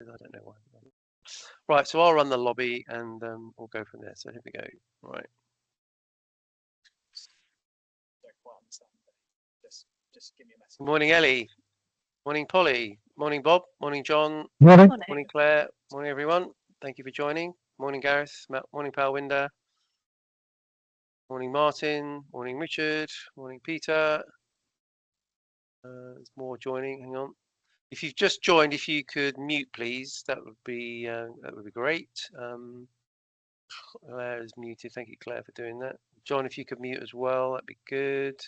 because I don't know why. Right, so I'll run the lobby and we'll go from there. So here we go. Right. Just give me a message. Morning, Ellie. Morning, Polly. Morning, Bob. Morning, John. Morning. Morning, Claire. Morning, everyone. Thank you for joining. Morning, Gareth. Morning, Palwinder. Morning, Martin. Morning, Richard. Morning, Peter. There's more joining. Hang on. If you've just joined, if you could mute, please, that would be great. Claire is muted. Thank you, Claire, for doing that. John, if you could mute as well, that'd be good.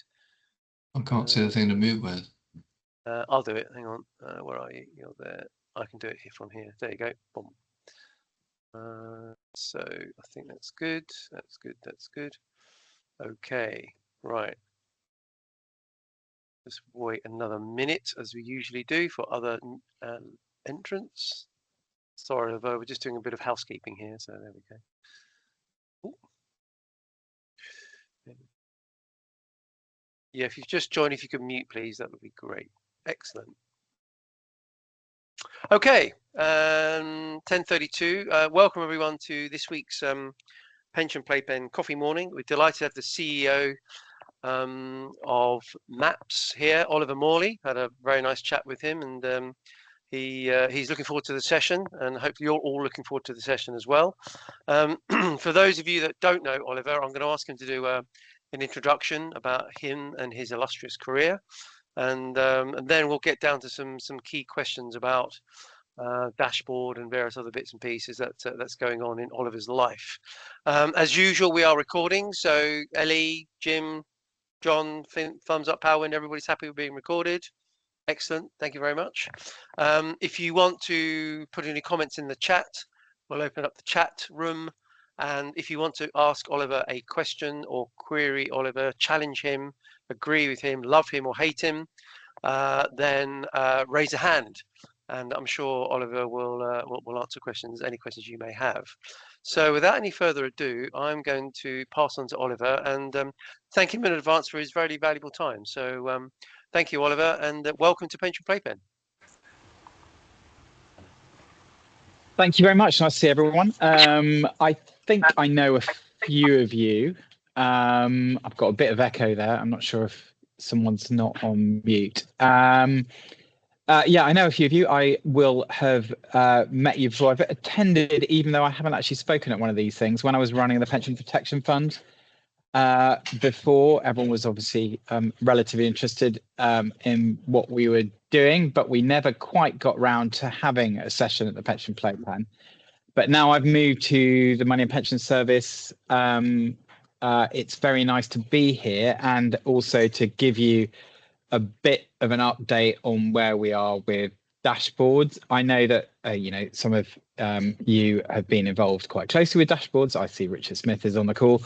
I can't see the thing to mute with. I'll do it. Hang on. Where are you? You're there. I can do it here from here. There you go. Boom. So I think that's good. That's good. That's good. Okay. Right. Just wait another minute, as we usually do, for other entrants. Sorry, we're just doing a bit of housekeeping here. So there we go. Ooh. Yeah, if you've just joined, if you could mute, please, that would be great. Excellent. Okay, 10:32. Welcome everyone to this week's Pension Playpen Coffee Morning. We're delighted to have the CEO of MaPS here, Oliver Morley. Had a very nice chat with him, and he's looking forward to the session, and hopefully you're all looking forward to the session as well. For those of you that don't know Oliver, I'm going to ask him to do an introduction about him and his illustrious career, and then we'll get down to some key questions about dashboard and various other bits and pieces that's going on in Oliver's life. As usual, we are recording, so Ellie, Jim, John, thumbs up, Palwind, everybody's happy with being recorded. Excellent, thank you very much. If you want to put any comments in the chat, we'll open up the chat room. And if you want to ask Oliver a question or query Oliver, challenge him, agree with him, love him or hate him, then raise a hand. And I'm sure Oliver will answer questions, any questions you may have. So without any further ado, I'm going to pass on to Oliver and thank him in advance for his very valuable time. So thank you, Oliver, and welcome to Pension Playpen. Thank you very much. Nice to see everyone. I think I know a few of you. I've got a bit of echo there. I'm not sure if someone's not on mute. Yeah, I know a few of you. I will have met you before. I've attended, even though I haven't actually spoken at one of these things, when I was running the Pension Protection Fund. Before, everyone was obviously relatively interested in what we were doing, but we never quite got round to having a session at the Pension Playpen. But now I've moved to the Money and Pension Service. It's very nice to be here and also to give you a bit of an update on where we are with dashboards. I know that you know, some of you have been involved quite closely with dashboards. I see Richard Smith is on the call,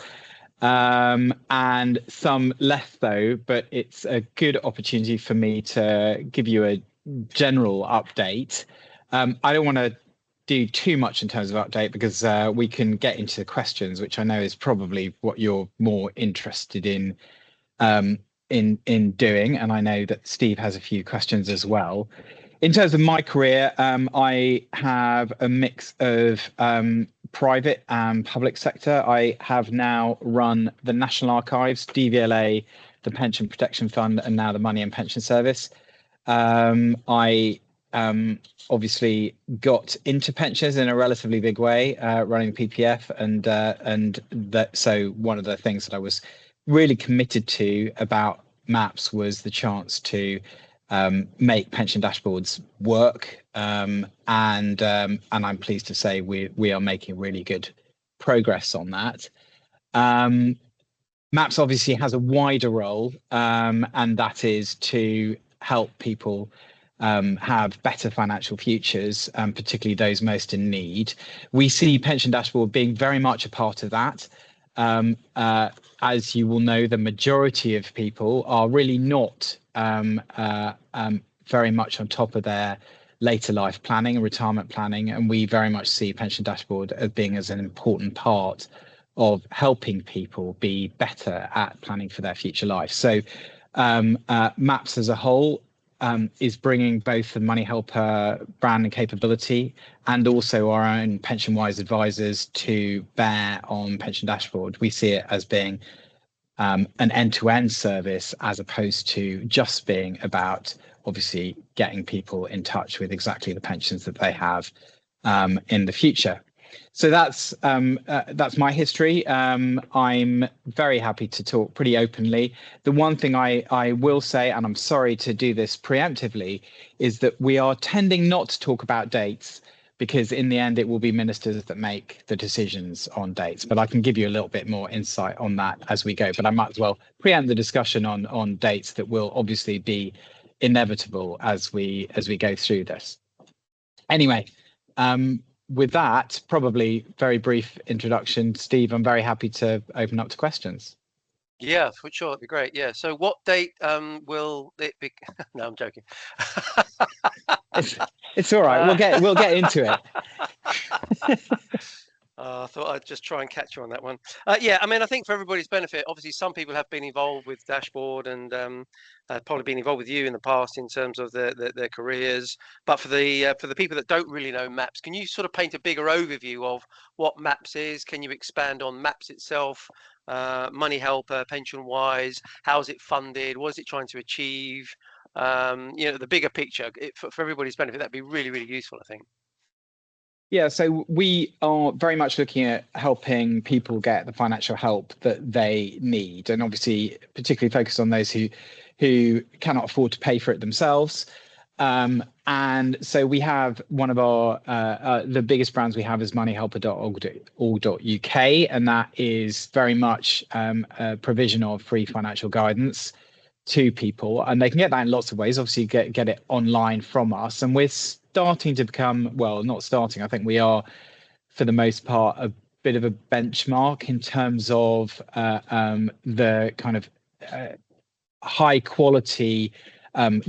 and some less so, but it's a good opportunity for me to give you a general update. I don't want to do too much in terms of update because we can get into the questions, which I know is probably what you're more interested in doing, and I know that Steve has a few questions as well. In terms of my career, I have a mix of private and public sector. I have now run the National Archives, DVLA, the Pension Protection Fund, and now the Money and Pension Service. I obviously got into pensions in a relatively big way, running PPF, and that. So one of the things that I was really committed to about MaPS was the chance to make pension dashboards work, and I'm pleased to say we are making really good progress on that. MaPS obviously has a wider role, and that is to help people have better financial futures, particularly those most in need. We see Pension Dashboard being very much a part of that. As you will know, the majority of people are really not very much on top of their later life planning and retirement planning, and we very much see Pension Dashboard as being an important part of helping people be better at planning for their future life. So MaPS as a whole is bringing both the Money Helper brand and capability and also our own PensionWise advisors to bear on Pension Dashboard. We see it as being an end-to-end service as opposed to just being about obviously getting people in touch with exactly the pensions that they have in the future. So that's my history. I'm very happy to talk pretty openly. The one thing I will say, and I'm sorry to do this preemptively, is that we are tending not to talk about dates because in the end it will be ministers that make the decisions on dates. But I can give you a little bit more insight on that as we go. But I might as well preempt the discussion on dates that will obviously be inevitable as we go through this. Anyway. With that, probably very brief introduction, Steve, I'm very happy to open up to questions. Yeah, for sure, it'd be great. Yeah. So what date will it be? No, I'm joking. It's all right. We'll get into it. I thought I'd just try and catch you on that one. Yeah, I mean, I think for everybody's benefit, obviously some people have been involved with Dashboard and probably been involved with you in the past in terms of their careers. But for the people that don't really know MaPS, can you sort of paint a bigger overview of what MaPS is? Can you expand on MaPS itself, Money Helper, PensionWise? How's it funded? What is it trying to achieve? The bigger picture for everybody's benefit, that'd be really, really useful, I think. Yeah, so we are very much looking at helping people get the financial help that they need, and obviously particularly focused on those who cannot afford to pay for it themselves. And so we have one of our the biggest brands we have is moneyhelper.org.uk, and that is very much a provision of free financial guidance to people, and they can get that in lots of ways. Obviously, get it online from us, and we're starting to become, well, not starting, I think we are for the most part a bit of a benchmark in terms of the kind of high quality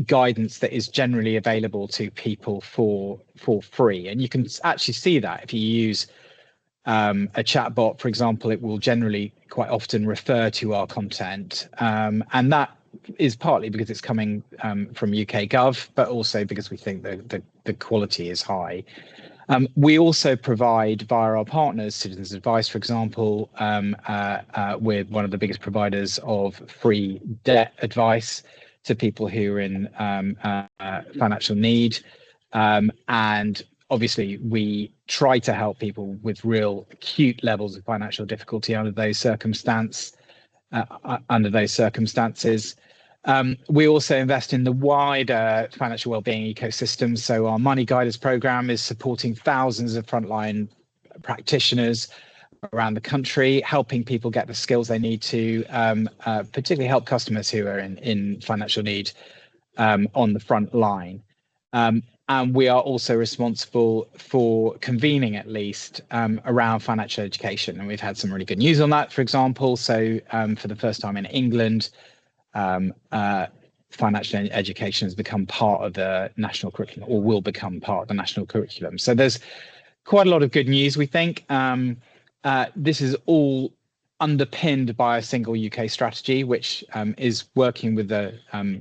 guidance that is generally available to people for free. And you can actually see that if you use a chat bot, for example, it will generally quite often refer to our content, and that is partly because it's coming from UK Gov, but also because we think the quality is high. We also provide via our partners, Citizens Advice, for example, we're one of the biggest providers of free debt advice to people who are in financial need. And obviously, we try to help people with real acute levels of financial difficulty under those circumstances. We also invest in the wider financial wellbeing ecosystem. So our Money Guiders program is supporting thousands of frontline practitioners around the country, helping people get the skills they need to particularly help customers who are in financial need on the front line. And we are also responsible for convening, at least, around financial education. And we've had some really good news on that, for example. So for the first time in England, financial education has become part of the national curriculum, or will become part of the national curriculum. So there's quite a lot of good news, we think. This is all underpinned by a single UK strategy, which is working with the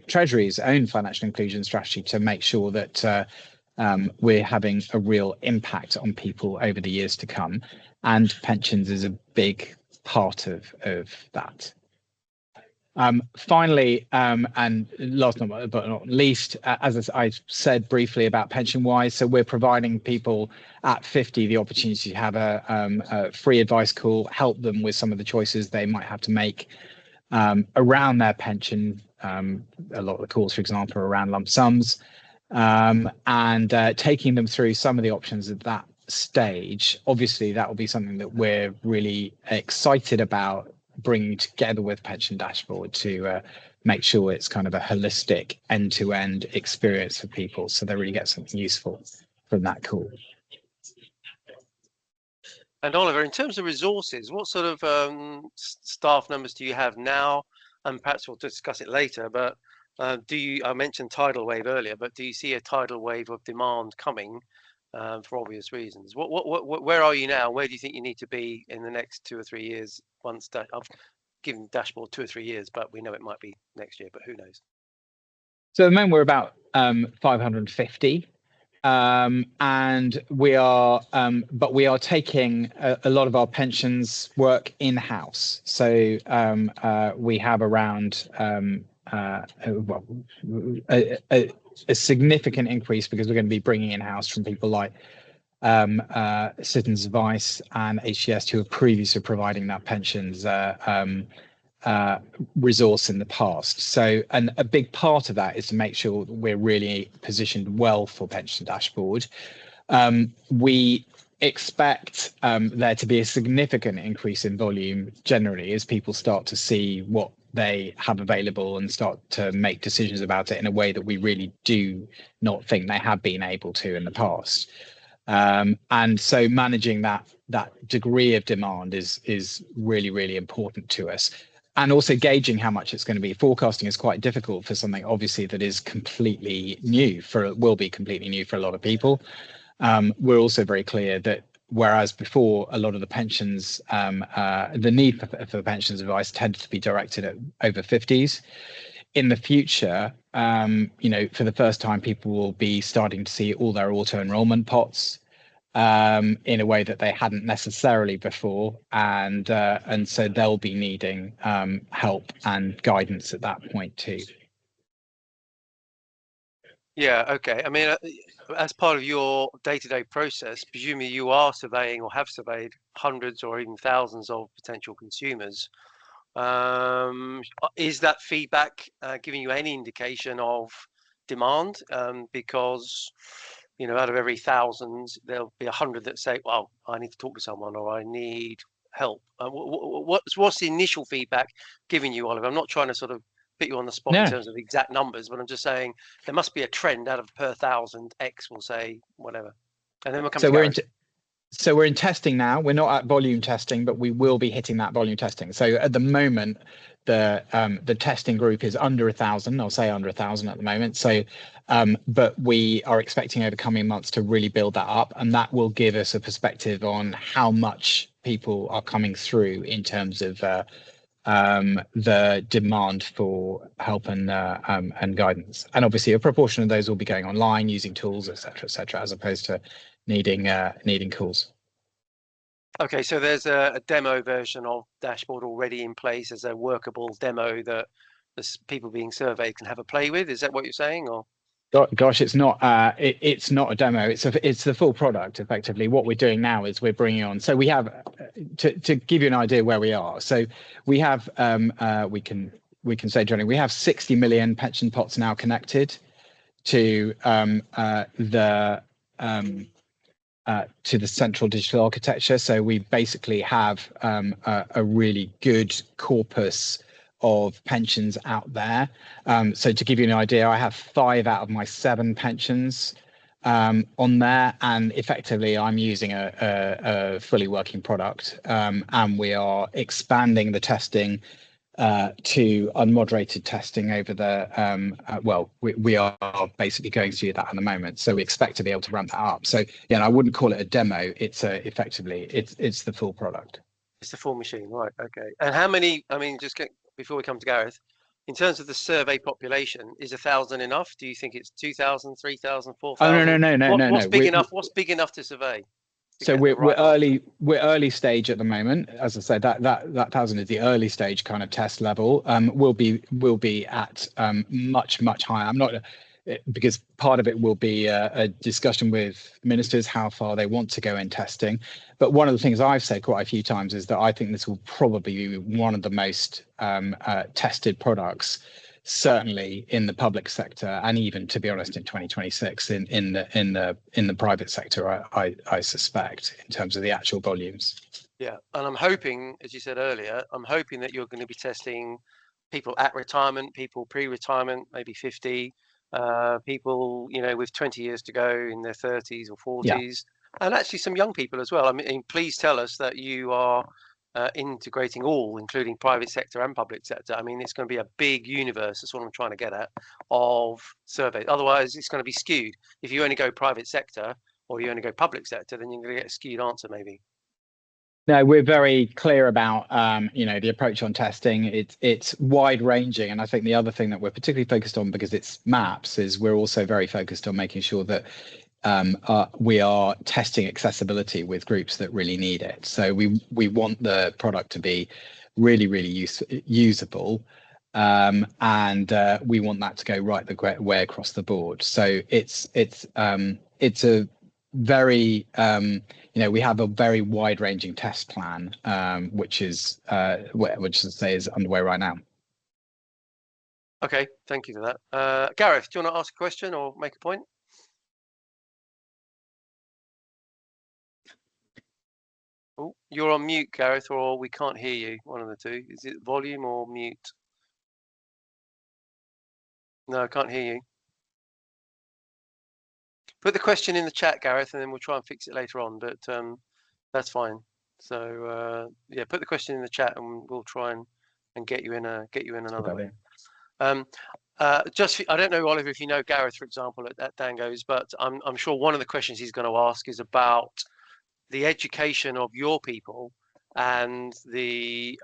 Treasury's own financial inclusion strategy to make sure that we're having a real impact on people over the years to come. And pensions is a big part of that. Finally, and last but not least, as I said briefly about PensionWise, so we're providing people at 50 the opportunity to have a free advice call, help them with some of the choices they might have to make around their pension. A lot of the calls, for example, are around lump sums, and taking them through some of the options at that stage. Obviously, that will be something that we're really excited about bringing together with Pension Dashboard to make sure it's kind of a holistic end-to-end experience for people, so they really get something useful from that call. And Oliver, in terms of resources, what sort of staff numbers do you have now? And perhaps we'll discuss it later, but I mentioned tidal wave earlier, but do you see a tidal wave of demand coming for obvious reasons? Where are you now? Where do you think you need to be in the next 2 or 3 years? Once that I've given Dashboard 2 or 3 years, but we know it might be next year, but who knows? So at the moment we're about 550. And we are, but we are taking a lot of our pensions work in-house. So we have around well, a significant increase because we're going to be bringing in-house from people like Citizens Advice and HCS who are previously providing that pensions resource in the past. So, and a big part of that is to make sure that we're really positioned well for Pension Dashboard. We expect there to be a significant increase in volume generally as people start to see what they have available and start to make decisions about it in a way that we really do not think they have been able to in the past. And so managing that degree of demand is really important to us. And also gauging how much it's going to be. Forecasting is quite difficult for something obviously that is completely new will be completely new for a lot of people. We're also very clear that whereas before a lot of the pensions, the need for pensions advice tended to be directed at over 50s. In the future, for the first time, people will be starting to see all their auto enrollment pots in a way that they hadn't necessarily before, and so they'll be needing help and guidance at that point too. Yeah, okay. I mean, as part of your day-to-day process, presumably you are surveying or have surveyed hundreds or even thousands of potential consumers. Is that feedback giving you any indication of demand? Because out of every 1,000, there'll be 100 that say, "Well, I need to talk to someone," or "I need help." What's the initial feedback giving you, Oliver? I'm not trying to sort of put you on the spot in terms of exact numbers, but I'm just saying there must be a trend out of per 1,000. X will say whatever, and then we'll come to So we're in testing now. We're not at volume testing, but we will be hitting that volume testing. So at the moment, the testing group is under 1,000. I'll say under 1,000 at the moment. So, but we are expecting over coming months to really build that up, and that will give us a perspective on how much people are coming through in terms of the demand for help and guidance. And obviously, a proportion of those will be going online using tools, et cetera, as opposed to needing calls. Okay, so there's a demo version of Dashboard already in place as a workable demo that the people being surveyed can have a play with. Is that what you're saying, or? Gosh, it's not. It's not a demo. It's the full product. Effectively, what we're doing now is we're bringing on. So we have to give you an idea where we are. So we have we can say generally we have 60 million pension pots now connected to the central digital architecture. So we basically have a really good corpus of pensions out there. So to give you an idea, I have 5 out of my 7 pensions on there, and effectively I'm using a fully working product, and we are expanding the testing to unmoderated testing over the we are basically going through that at the moment, so we expect to be able to ramp that up. So yeah, I wouldn't call it a demo. It's effectively it's the full product. It's the full machine, right? Okay. And how many? I mean, before we come to Gareth, in terms of the survey population, is 1,000 enough? Do you think it's 2,000, 3,000, 4,000? Oh no. What's big enough? What's big enough to survey? So we're early stage at the moment. As I said, that 1,000 is the early stage kind of test level. We'll be at much higher. I'm not, because part of it will be a discussion with ministers how far they want to go in testing. But one of the things I've said quite a few times is that I think this will probably be one of the most tested products, certainly in the public sector, and even, to be honest, in 2026 in the private sector, I suspect, in terms of the actual volumes. Yeah, and I'm hoping, as you said earlier, I'm hoping that you're going to be testing people at retirement, people pre-retirement, maybe 50, people with 20 years to go in their 30s or 40s, and actually some young people as well. I mean, please tell us that you are integrating all, including private sector and public sector. I mean, it's going to be a big universe. That's what I'm trying to get at, of surveys. Otherwise, it's going to be skewed. If you only go private sector or you only go public sector, then you're going to get a skewed answer maybe. No, we're very clear about the approach on testing. It's wide ranging, and I think the other thing that we're particularly focused on, because it's MaPS, is we're also very focused on making sure that we are testing accessibility with groups that really need it. So we want the product to be really, really usable, and we want that to go right the way across the board. So it's a very we have a very wide-ranging test plan, which is which I say is underway right now. Okay, thank you for that. Gareth, do you want to ask a question or make a point? Oh, you're on mute, Gareth, or we can't hear you. One of the two. Is it volume or mute? No, I can't hear you. Put the question in the chat, Gareth, and then we'll try and fix it later on. But that's fine. So yeah, put the question in the chat, and we'll try and get you in another way. I don't know, Oliver, if you know Gareth, for example, at Dango's, but I'm sure one of the questions he's going to ask is about the education of your people and the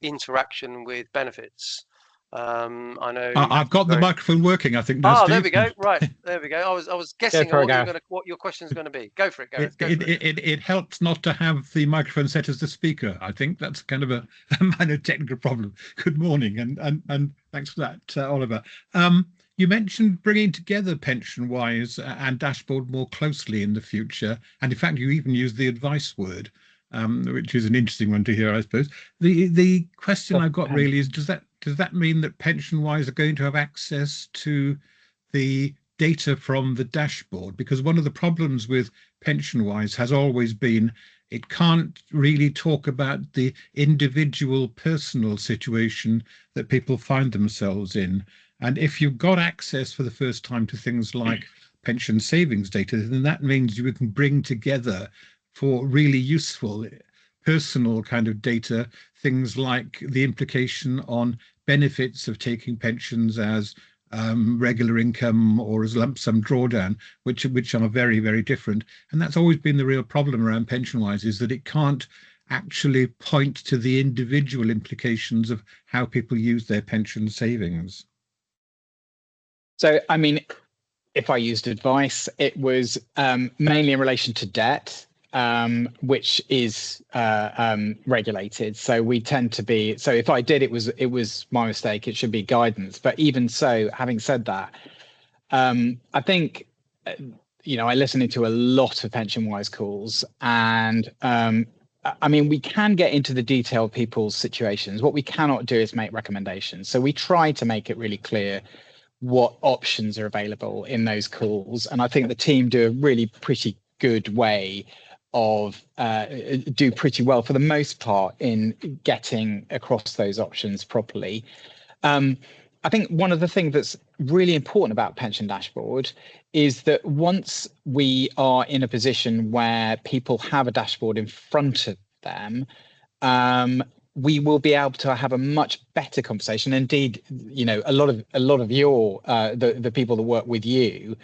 interaction with benefits. I know I've got the microphone working, I think. Oh, there we go. Right, there we go. I was guessing what your question is going to be. Go for it, Gareth. It helps not to have the microphone set as the speaker. I think that's kind of a minor technical problem. Good morning, and thanks for that, Oliver. You mentioned bringing together PensionWise and Dashboard more closely in the future, and in fact, you even used the advice word, which is an interesting one to hear, I suppose. The question I've got really is, does that mean that PensionWise are going to have access to the data from the dashboard? Because one of the problems with PensionWise has always been it can't really talk about the individual personal situation that people find themselves in. And if you've got access for the first time to things like pension savings data, then that means you can bring together for really useful personal kind of data, things like the implication on benefits of taking pensions as regular income or as lump sum drawdown, which are very, very different. And that's always been the real problem around PensionWise, is that it can't actually point to the individual implications of how people use their pension savings. So, I mean, if I used advice, it was mainly in relation to debt, which is regulated. So we tend to be, so if I did, it was my mistake. It should be guidance. But even so, having said that, I think, I listen into a lot of PensionWise calls, and I mean, we can get into the detail of people's situations. What we cannot do is make recommendations. So we try to make it really clear what options are available in those calls. And I think the team do a really pretty good way of do pretty well for the most part in getting across those options properly. I think one of the things that's really important about Pension Dashboard is that once we are in a position where people have a dashboard in front of them, we will be able to have a much better conversation. Indeed, a lot of your the people that work with you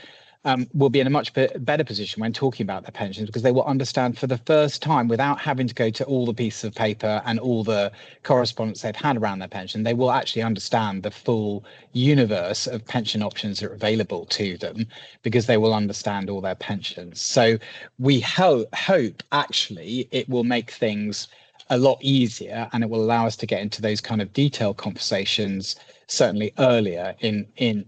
will be in a much better position when talking about their pensions, because they will understand for the first time, without having to go to all the pieces of paper and all the correspondence they've had around their pension, they will actually understand the full universe of pension options that are available to them, because they will understand all their pensions. So we hope actually it will make things a lot easier, and it will allow us to get into those kind of detailed conversations certainly earlier in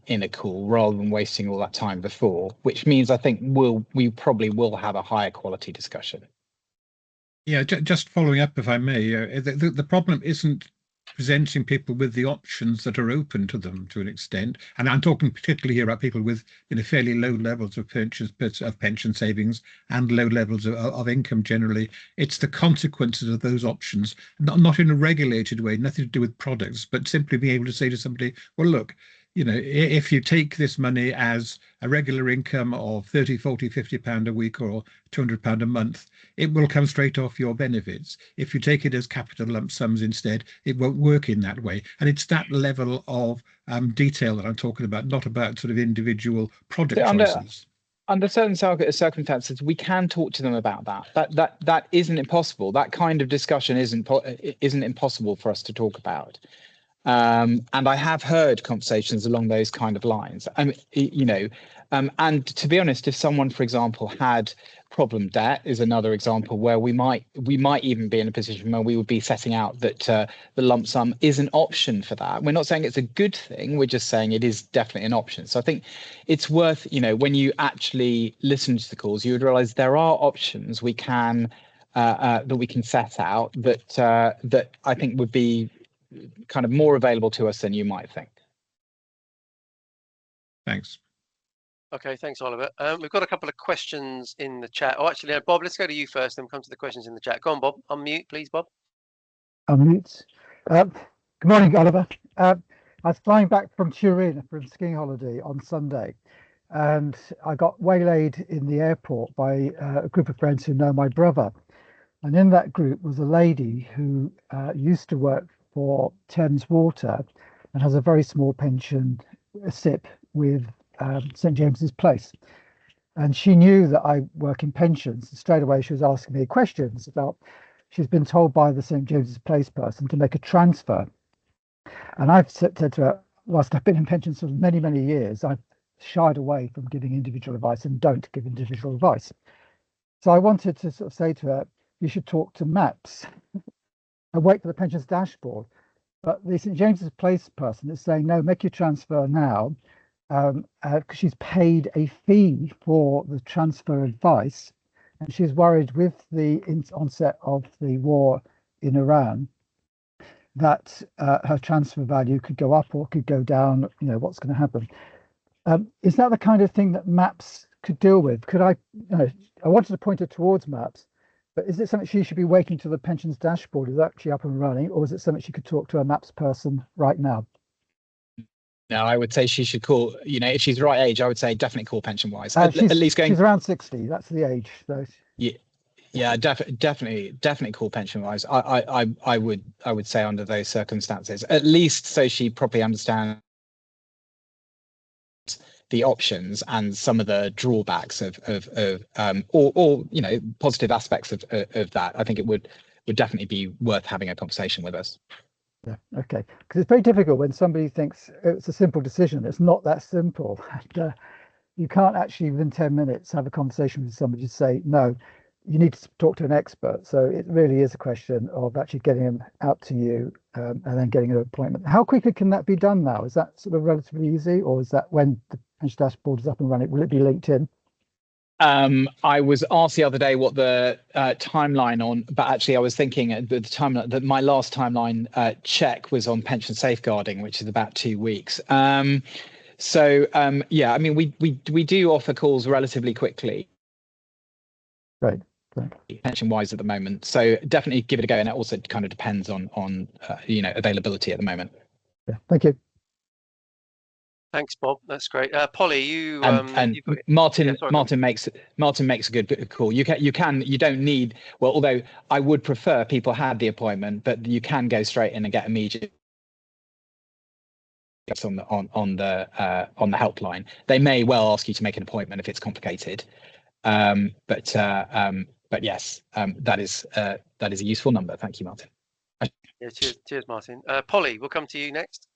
a call, rather than wasting all that time before, which means I think we probably will have a higher quality discussion. Yeah, just following up, if I may, the problem isn't presenting people with the options that are open to them to an extent, and I'm talking particularly here about people with fairly low levels of pension savings and low levels of income generally. It's the consequences of those options, not in a regulated way, nothing to do with products, but simply being able to say to somebody, well, look, if you take this money as a regular income of 30, 40, 50 pound a week or 200 pound a month, it will come straight off your benefits. If you take it as capital lump sums instead, it won't work in that way. And it's that level of detail that I'm talking about, not about sort of individual product choices. under certain circumstances, we can talk to them about that. That isn't impossible. That kind of discussion isn't impossible for us to talk about. And I have heard conversations along those kind of lines. And to be honest, if someone, for example, had problem debt, is another example where we might even be in a position where we would be setting out that the lump sum is an option for that. We're not saying it's a good thing. We're just saying it is definitely an option. So I think it's worth, when you actually listen to the calls, you would realize there are options we can that we can set out that I think would be kind of more available to us than you might think. Thanks. Okay, thanks, Oliver. We've got a couple of questions in the chat. Oh, actually, Bob, let's go to you first, then come to the questions in the chat. Go on, Bob. Unmute, please, Bob. Unmute. Good morning, Oliver. I was flying back from Turin for a skiing holiday on Sunday, and I got waylaid in the airport by a group of friends who know my brother. And in that group was a lady who used to work for Thames Water and has a very small pension, a SIP, with St James's Place. And she knew that I work in pensions. And straight away, she was asking me questions about, she's been told by the St James's Place person to make a transfer. And I've said to her, whilst I've been in pensions for many, many years, I've shied away from giving individual advice and don't give individual advice. So I wanted to sort of say to her, you should talk to MaPS and wait for the pensions dashboard. But the St James's Place person is saying, no, make your transfer now, because she's paid a fee for the transfer advice. And she's worried with the onset of the war in Iran that her transfer value could go up or could go down, what's going to happen. Is that the kind of thing that MaPS could deal with? Could I wanted to point her towards MaPS, but is it something she should be waiting till the pensions dashboard is actually up and running, or is it something she could talk to a MaPS person right now? No, I would say she should call, if she's the right age, I would say definitely call pension wise. At least going. She's around 60. That's the age. So. Yeah, definitely call pension wise. I would say under those circumstances, at least so she properly understands the options and some of the drawbacks of positive aspects of that. I think it would definitely be worth having a conversation with us. Yeah, okay, because it's very difficult when somebody thinks it's a simple decision. It's not that simple. And, you can't actually within 10 minutes have a conversation with somebody to say, no, you need to talk to an expert. So it really is a question of actually getting them out to you and then getting an appointment. How quickly can that be done now? Is that sort of relatively easy, or is that when the pension dashboard is up and running, will it be linked in? I was asked the other day what the timeline on, but actually I was thinking at the time that my last timeline check was on pension safeguarding, which is about 2 weeks. Yeah, I mean, we do offer calls relatively quickly. Right. Pension wise at the moment, so definitely give it a go, and it also kind of depends on availability at the moment. Yeah, thank you. Thanks, Bob. That's great. Polly, you Martin. Yeah, Martin makes a good call. You don't need. Well, although I would prefer people had the appointment, but you can go straight in and get immediate on the helpline. They may well ask you to make an appointment if it's complicated, but yes, that is a useful number. Thank you, Martin. Yeah, cheers, Martin. Polly, we'll come to you next.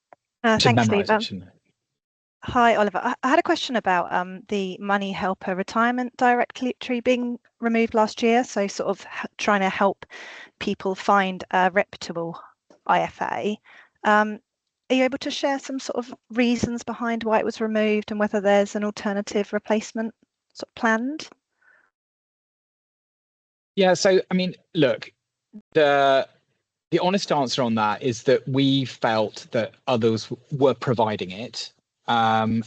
Thanks, Steve. Hi, Oliver. I had a question about the Money Helper retirement directory being removed last year. So sort of trying to help people find a reputable IFA. Are you able to share some sort of reasons behind why it was removed and whether there's an alternative replacement sort of planned? Yeah, so I mean, look, the honest answer on that is that we felt that others were providing it. And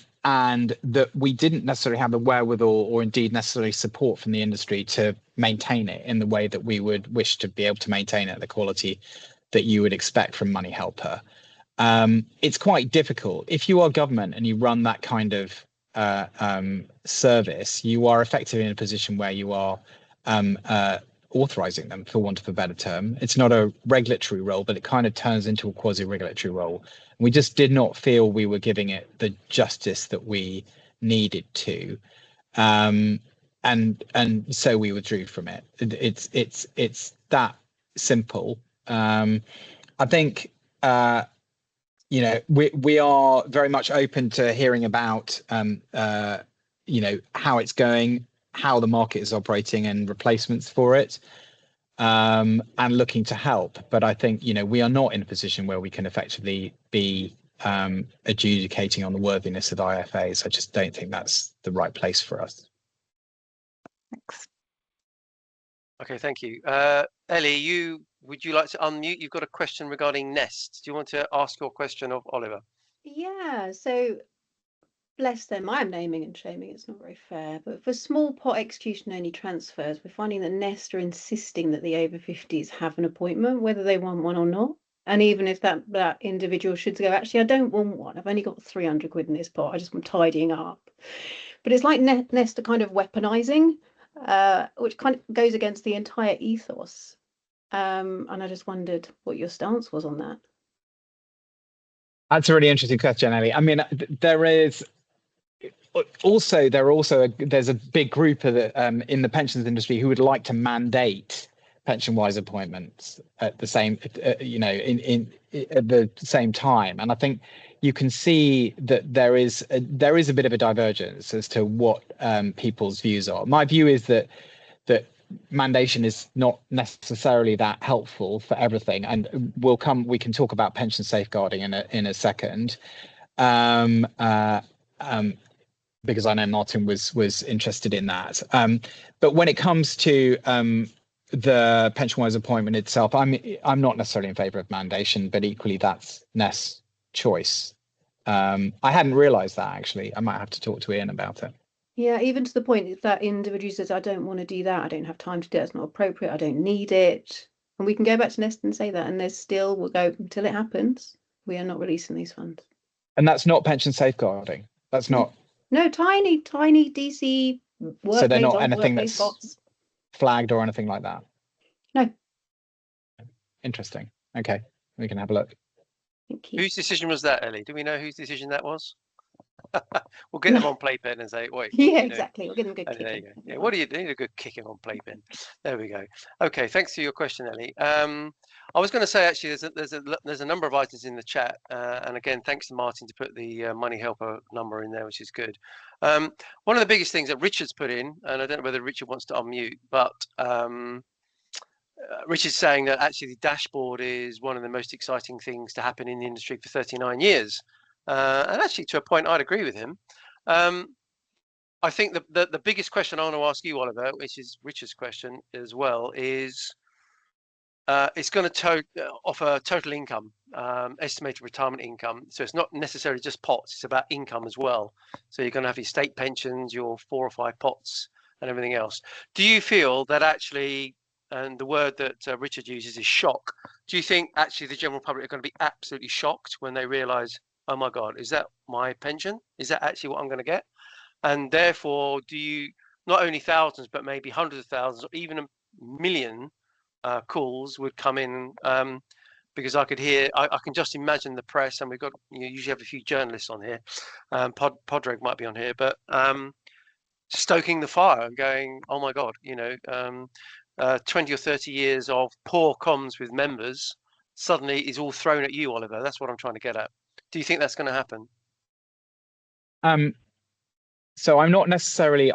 that we didn't necessarily have the wherewithal or indeed necessarily support from the industry to maintain it in the way that we would wish to be able to maintain it at the quality that you would expect from Money Helper. It's quite difficult. If you are government and you run that kind of service, you are effectively in a position where you are authorizing them, for want of a better term. It's not a regulatory role, but it kind of turns into a quasi-regulatory role. We just did not feel we were giving it the justice that we needed to. and so we withdrew from it. It's that simple. I think we are very much open to hearing about how it's going, how the market is operating, and replacements for it, and looking to help. But I think we are not in a position where we can effectively be adjudicating on the worthiness of IFAs. I just don't think that's the right place for us. Thanks. Okay, thank you. Ellie, would you like to unmute? You've got a question regarding Nest. Do you want to ask your question of Oliver? Yeah, so bless them, I'm naming and shaming, it's not very fair, but for small pot execution only transfers, we're finding that Nest are insisting that the over 50s have an appointment, whether they want one or not. And even if that individual should go, actually, I don't want one, I've only got 300 quid in this pot, I just want tidying up. But it's like Nest are kind of weaponizing, which kind of goes against the entire ethos. And I just wondered what your stance was on that. That's a really interesting question, Ellie. I mean, there's a big group of in the pensions industry who would like to mandate pension-wise appointments at the same, at the same time. And I think you can see that there is a bit of a divergence as to what people's views are. My view is that mandation is not necessarily that helpful for everything, and we can talk about pension safeguarding in a second, because I know Martin was interested in that. But when it comes to the pension-wise appointment itself, I'm not necessarily in favour of mandation, but equally that's Nest's choice. I hadn't realised that, actually. I might have to talk to Ian about it. Yeah, even to the point that individual says, I don't want to do that, I don't have time to do it, it's not appropriate, I don't need it. And we can go back to Nest and say that, and there's still, we'll go until it happens, we are not releasing these funds. And that's not pension safeguarding. That's not. No, tiny DC workplace. So they're not anything that's pots. Flagged or anything like that? No. Interesting. Okay, we can have a look. Thank you. Whose decision was that, Ellie? Do we know whose decision that was? We'll get them on Playpen and say, wait. Yeah, exactly. We'll give them a good kicking. There you go. Yeah, what do you need? A good kicking on Playpen. There we go. Okay, thanks for your question, Ellie. I was going to say, actually, there's a number of items in the chat, and again, thanks to Martin to put the Money Helper number in there, which is good. One of the biggest things that Richard's put in, and I don't know whether Richard wants to unmute, but Richard's saying that actually the dashboard is one of the most exciting things to happen in the industry for 39 years. And actually, to a point, I'd agree with him. I think the biggest question I want to ask you, Oliver, which is Richard's question as well, is it's going to offer total income, estimated retirement income. So it's not necessarily just pots, it's about income as well. So you're going to have your state pensions, your 4 or 5 pots and everything else. Do you feel that actually, and the word that Richard uses is shock, do you think actually the general public are going to be absolutely shocked when they realise, oh my God, is that my pension? Is that actually what I'm going to get? And therefore, do you, not only thousands, but maybe hundreds of thousands or even a million calls would come in, because I could hear, I can just imagine the press, and we've got, usually have a few journalists on here, Podreg might be on here, but stoking the fire and going, oh my God, 20 or 30 years of poor comms with members suddenly is all thrown at you, Oliver. That's what I'm trying to get at. Do you think that's going to happen? So I'm not necessarily,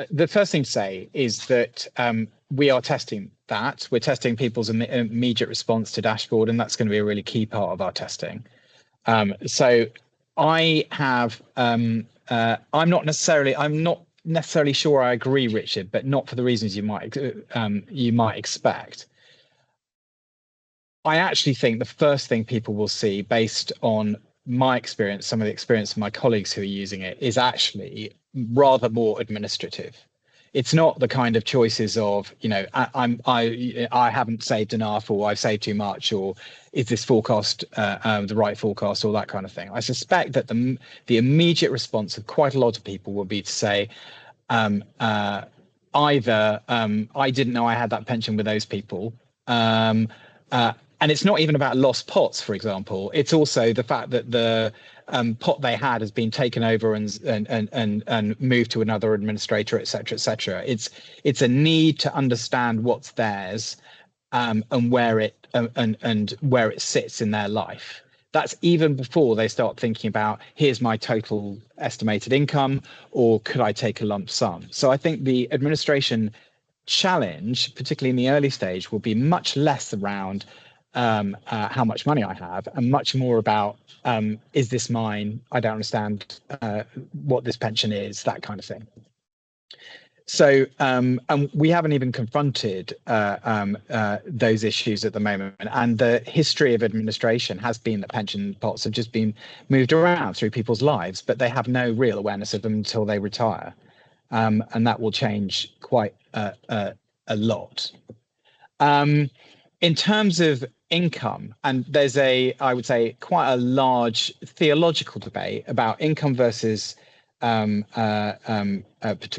the first thing to say is that we are testing that. We're testing people's immediate response to dashboard, and that's going to be a really key part of our testing. So I have, I'm not necessarily sure I agree, Richard, but not for the reasons you might expect. I actually think the first thing people will see, based on my experience, some of the experience of my colleagues who are using it, is actually rather more administrative. It's not the kind of choices of, I haven't saved enough, or I've saved too much, or is this forecast the right forecast, or that kind of thing. I suspect that the immediate response of quite a lot of people will be to say, either I didn't know I had that pension with those people, And it's not even about lost pots, for example. It's also the fact that the pot they had has been taken over and moved to another administrator, et cetera, et cetera. It's a need to understand what's theirs and where it sits in their life. That's even before they start thinking about, here's my total estimated income, or could I take a lump sum? So I think the administration challenge, particularly in the early stage, will be much less around how much money I have, and much more about, is this mine? I don't understand what this pension is, that kind of thing. So and we haven't even confronted those issues at the moment. And the history of administration has been that pension pots have just been moved around through people's lives, but they have no real awareness of them until they retire. And that will change quite a lot. In terms of income, and there's I would say, quite a large theological debate about income versus particularly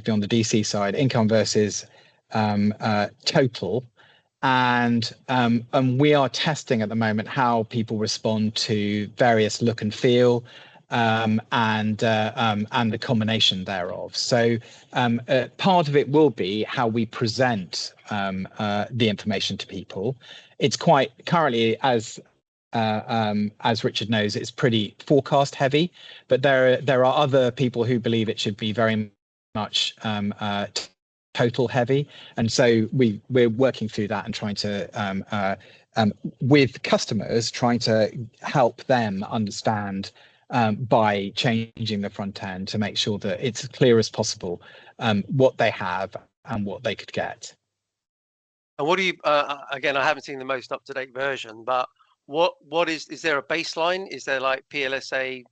on the DC side, income versus total. And we are testing at the moment how people respond to various look and feel and the combination thereof. So part of it will be how we present the information to people. It's quite currently, as Richard knows, it's pretty forecast heavy, but there are other people who believe it should be very much total heavy, and so we're working through that and trying to with customers, trying to help them understand by changing the front end to make sure that it's as clear as possible what they have and what they could get. And what do you again, I haven't seen the most up-to-date version, but what is there a baseline? Is there like PLSA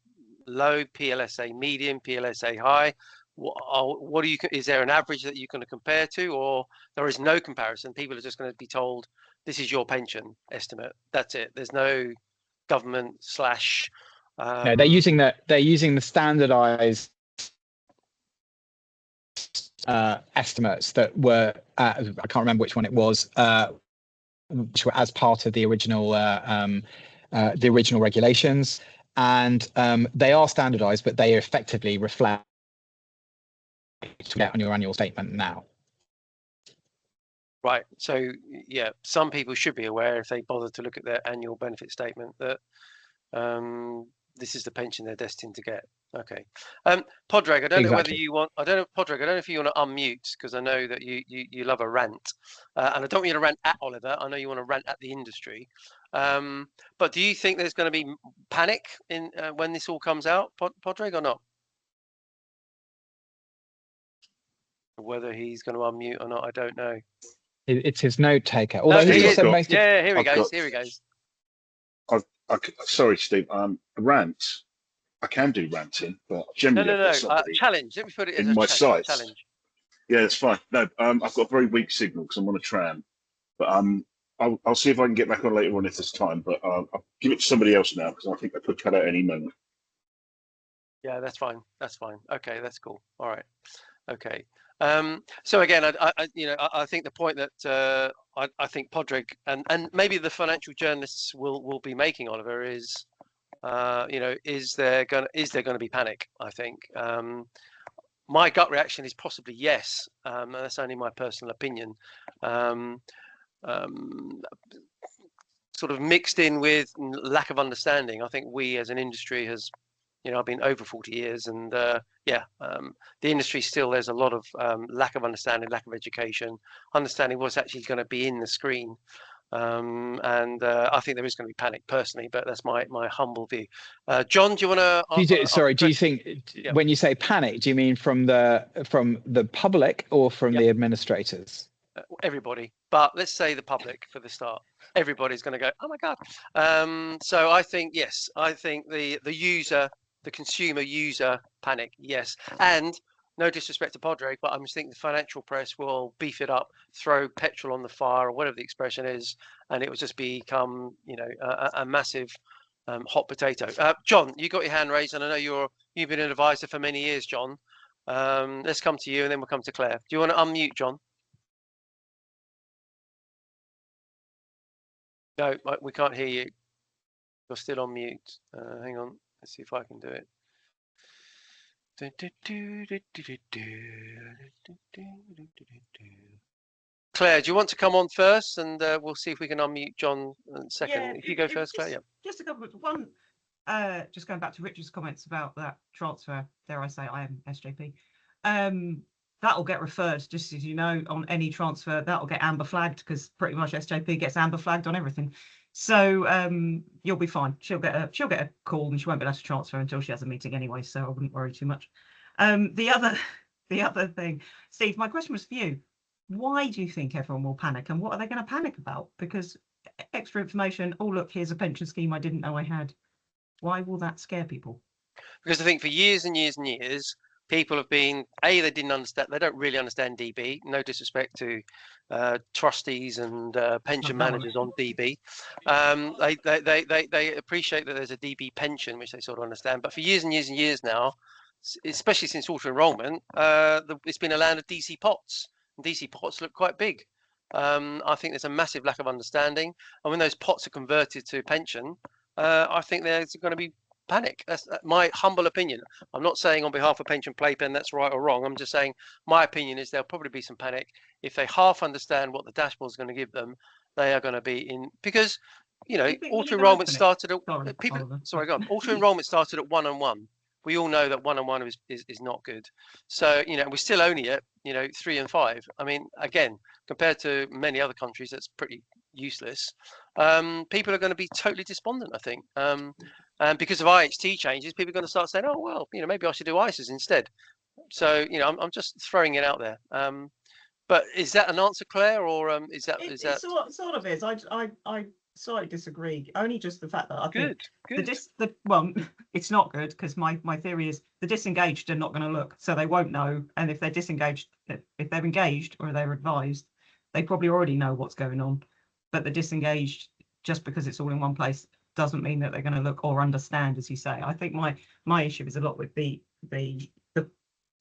low, PLSA medium, PLSA high? What do you, is there an average that you're going to compare to, or there is no comparison? People are just going to be told, this is your pension estimate, that's it, there's no government slash no, they're using the standardized estimates that were I can't remember which one it was, which were as part of the original regulations, and they are standardized, but they effectively reflect to get on your annual statement now. Right. So yeah, some people should be aware, if they bother to look at their annual benefit statement, that this is the pension they're destined to get. Okay. Padraig, I don't know whether you want, Padraig, I don't know if you want to unmute, because I know that you love a rant, and I don't want you to rant at Oliver. I know you want to rant at the industry, but do you think there's going to be panic in when this all comes out, Padraig, or not? Whether he's going to unmute or not, I don't know. It's his note taker. Although no, he also most yeah, here he goes. Here he goes. Sorry, Steve. Rant. I can do ranting, but generally no. Challenge. Let me put it as a challenge. Yeah, it's fine. No, I've got a very weak signal because I'm on a tram. But I'll see if I can get back on later on if there's time. But I'll give it to somebody else now because I think I could cut out any moment. Yeah, that's fine. That's fine. Okay, that's cool. All right. Okay. So again, I think the point that I think Padraig and maybe the financial journalists will be making, Oliver, is is there going to be panic? I think my gut reaction is possibly yes, and that's only my personal opinion. Sort of mixed in with lack of understanding. I think we as an industry has, I've been over 40 years, and the industry still, there's a lot of lack of understanding, lack of education, understanding what's actually going to be in the screen. And I think there is going to be panic personally, but that's my humble view. John, do you want to? Do you think when you say panic, do you mean from the public or from the administrators? Everybody, but let's say the public for the start. Everybody's going to go, oh my God. So I think, yes, I think the consumer user panic, yes. And no disrespect to Padraig, but I just think the financial press will beef it up, throw petrol on the fire, or whatever the expression is, and it will just become, a massive hot potato. John, you got your hand raised, and I know you've been an advisor for many years, John. Let's come to you, and then we'll come to Claire. Do you want to unmute, John? No, we can't hear you. You're still on mute. Hang on. Let's see if I can do it. Claire, do you want to come on first, and we'll see if we can unmute John second. Yeah, if you go first, Claire. Yeah. Just a couple of one. Just going back to Richard's comments about that transfer. Dare I say, I am SJP. That'll get referred, just as you know, on any transfer. That'll get amber flagged because pretty much SJP gets amber flagged on everything. So you'll be fine. She'll get a call, and she won't be able to transfer until she has a meeting anyway. So I wouldn't worry too much. The other thing, Steve, my question was for you. Why do you think everyone will panic, and what are they going to panic about? Because extra information. Oh, look, here's a pension scheme I didn't know I had. Why will that scare people? Because I think for years and years and years, people have been they didn't understand. They don't really understand DB. No disrespect to trustees and pension managers on DB. They appreciate that there's a DB pension, which they sort of understand. But for years and years and years now, especially since auto enrolment, it's been a land of DC pots. And DC pots look quite big. I think there's a massive lack of understanding. And when those pots are converted to pension, I think there's going to be panic. That's my humble opinion. I'm not saying on behalf of Pension Playpen that's right or wrong. I'm just saying my opinion is there'll probably be some panic if they half understand what the dashboard is going to give them. They are going to be in because auto enrolment started at auto enrolment started at 1-on-1. We all know that 1-on-1 is not good. So we're still only at 3 and 5. I mean, again, compared to many other countries, that's pretty useless. People are going to be totally despondent, I think. And because of IHT changes, people are going to start saying, oh, well, maybe I should do ISAs instead. So, I'm just throwing it out there. But is that an answer, Claire, or is that? It sort of is. I slightly disagree. Only just the fact that I think it's not good because my theory is the disengaged are not going to look, so they won't know. And if they're disengaged, if they're engaged or they're advised, they probably already know what's going on. But the disengaged, just because it's all in one place, doesn't mean that they're going to look or understand, as you say. I think my issue is a lot with the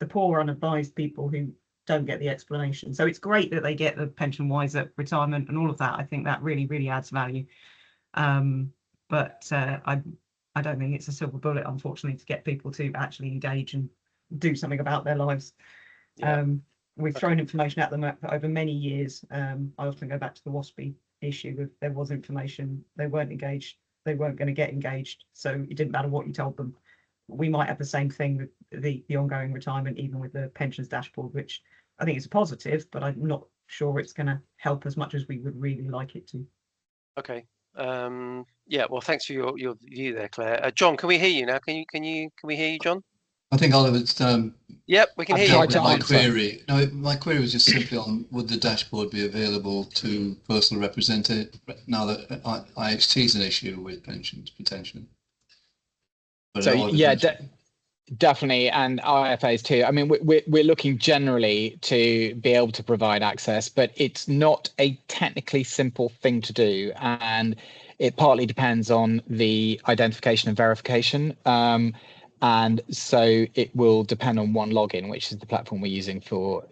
poor unadvised people who don't get the explanation. So it's great that they get the pension wise at retirement and all of that. I think that really, really adds value. But I don't think it's a silver bullet, unfortunately, to get people to actually engage and do something about their lives. Yeah. We've thrown information at them for over many years. I often go back to the WASPy issue. If there was information, they weren't engaged, they weren't going to get engaged. So it didn't matter what you told them. We might have the same thing with the ongoing retirement, even with the pensions dashboard, which I think is a positive, but I'm not sure it's going to help as much as we would really like it to. Okay. Yeah. Well, thanks for your view there, Claire. John, can we hear you now? Can we hear you, John? I think Oliver's yep, we can hear you. My query. No, my query was just simply on would the dashboard be available to personal representative now that IHT is an issue with pensions potentially. But so yeah, definitely, and IFAs too. I mean, we're looking generally to be able to provide access, but it's not a technically simple thing to do, and it partly depends on the identification and verification. And so it will depend on one login, which is the platform we're using for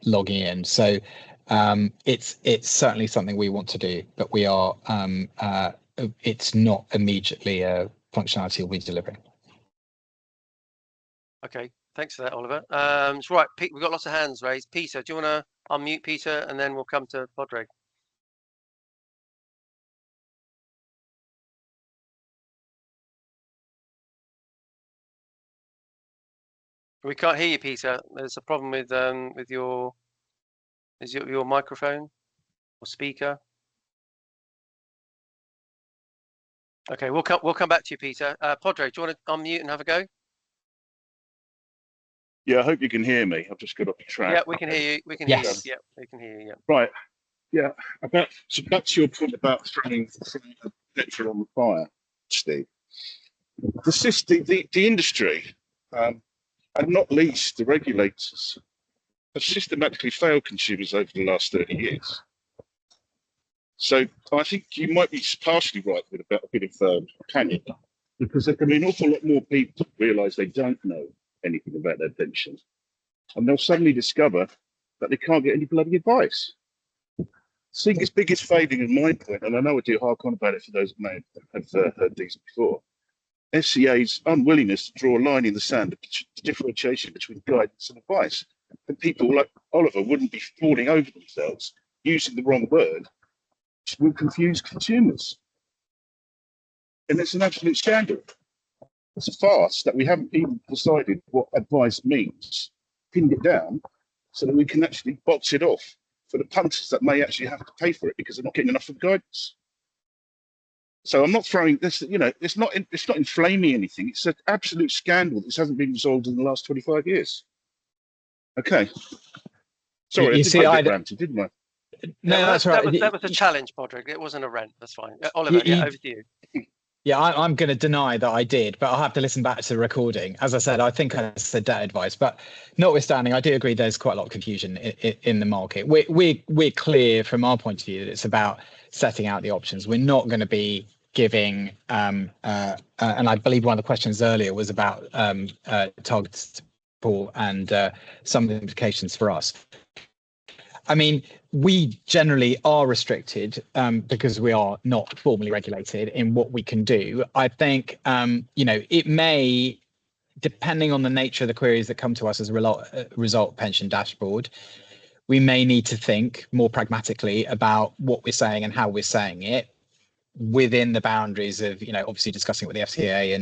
logging in. So it's certainly something we want to do, but we are it's not immediately a functionality we'll be delivering. Okay, thanks for that, Oliver. It's right. Pete, we've got lots of hands raised. Peter, do you want to unmute Peter, and then we'll come to Padraig. We can't hear you, Peter. There's a problem with your microphone or speaker. Okay, we'll come back to you, Peter. Padraig, do you want to unmute and have a go? Yeah, I hope you can hear me. I've just got off the track. Yeah, we can hear you. We can hear you. Yeah, we can hear you. Yeah. Right. Yeah. Back to your point about throwing petrol on the fire, Steve. The industry, and not least the regulators, have systematically failed consumers over the last 30 years. So I think you might be partially right with a bit of panic, because there can be an awful lot more people realise they don't know anything about their pensions, and they'll suddenly discover that they can't get any bloody advice. single biggest failing in my point, and I know I do hark on about it for those who may have heard these before, FCA's unwillingness to draw a line in the sand, the differentiation between guidance and advice. And people like Oliver wouldn't be falling over themselves using the wrong word, which will confuse consumers. And it's an absolute scandal. It's a farce that we haven't even decided what advice means, pinned it down, so that we can actually box it off for the punters that may actually have to pay for it because they're not getting enough of guidance. So I'm not throwing this, it's not inflaming anything. It's an absolute scandal. This hasn't been resolved in the last 25 years. Okay. Sorry, I ranted, didn't I? No, that's right. That was a challenge, Podrick. It wasn't a rant. That's fine. Oliver, over to you. Yeah, I'm going to deny that I did, but I'll have to listen back to the recording. As I said, I think I said debt advice, but notwithstanding, I do agree there's quite a lot of confusion in the market. We're clear from our point of view that it's about setting out the options. We're not going to be giving, and I believe one of the questions earlier was about target support and some of the implications for us. I mean, we generally are restricted because we are not formally regulated in what we can do. I think, it may, depending on the nature of the queries that come to us as a result pension dashboard, we may need to think more pragmatically about what we're saying and how we're saying it within the boundaries of, obviously discussing with the FCA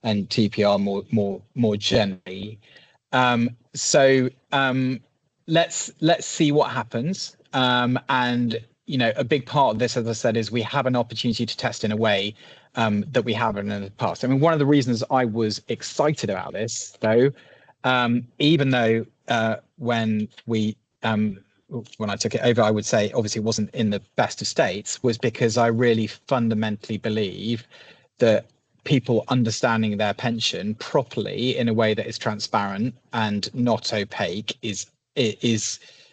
and TPR more generally. Let's see what happens. And a big part of this, as I said, is we have an opportunity to test in a way that we haven't in the past. I mean, one of the reasons I was excited about this, though, even though when I took it over, I would say obviously it wasn't in the best of states, was because I really fundamentally believe that people understanding their pension properly in a way that is transparent and not opaque is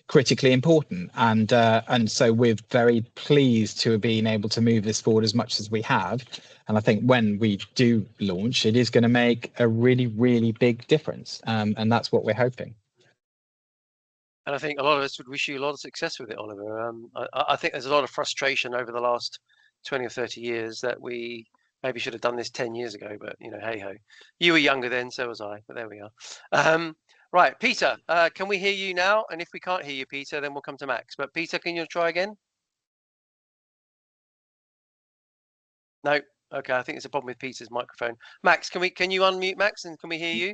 critically important, and so we're very pleased to have been able to move this forward as much as we have. And I think when we do launch, it is going to make a really, really big difference, and that's what we're hoping. And I think a lot of us would wish you a lot of success with it, Oliver. I think there's a lot of frustration over the last 20 or 30 years that we maybe should have done this 10 years ago, but hey ho. You were younger then, so was I, but there we are. Right, Peter, can we hear you now? And if we can't hear you, Peter, then we'll come to Max. But Peter, can you try again? No. Okay, I think there's a problem with Peter's microphone. Max, can you unmute Max, and can we hear you?